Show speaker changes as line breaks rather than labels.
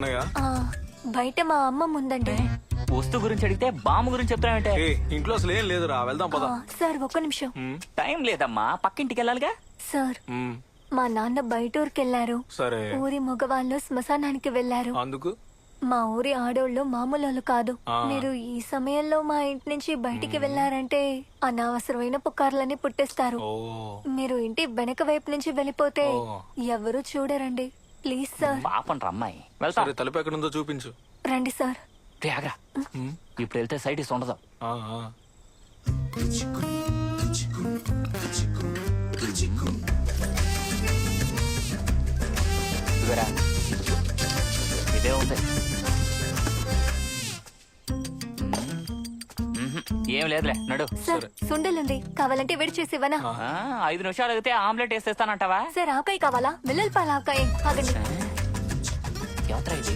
అన్నయ్య,
ఆ, బయట మా అమ్మ ముందండి.
వస్తువు గురించి అడిగితే బామ్మ గురించి చెప్తానంటే
ఇంట్లో అసలు ఏం లేదురా, వెళ్దాం పద.
సార్ ఒక్క నిమిషం.
టైం లేదమ్మా, పక్కింటికి వెళ్ళాలిగా.
సార్
ఉమ్,
మా నాన్న బయట ఊరికెళ్లారు.
సరే.
ఊరి మగవాళ్ళు శ్మశానానికి వెళ్లారు.
అందుకు
మా ఊరి ఆడోళ్ళు మామూలు కాదు.
ఆ.
మీరు ఈ సమయంలో మా ఇంటి నుంచి బయటికి వెళ్లారంటే అనవసరమైన పుకార్లని పుట్టిస్తారు.
ఓ
మీరు ఇంటి వెనక వైపు నుంచి వెళ్ళిపోతే
ఓ.
ఎవరు చూడరండి. Please sir.
పాపం రమ్మాయి వెళ్తా.
సరే, తలుపు ఎక్కడుందో చూపించు.
రండి సార్.
రే, ఆగ్రా. ఇప్పుడు వెళ్తే సైట్ ఇస్ ఉండదు.
ఆ, ఆ.
ఇదిగోరా. ఇదే ఉంది. ఏం లేదులే, నడు.
సార్ సుండలుంది, కావాలంటే వేడి చేసి ఇవ్వనా?
5 నిమిషాలు అడిగితే ఆమ్లెట్ వేసేస్తానంటావా?
సార్ ఆకాయ కావాలా? మిల్లల్ పాల ఆకాయ. ఆగండి.
ఎవరా ఇది?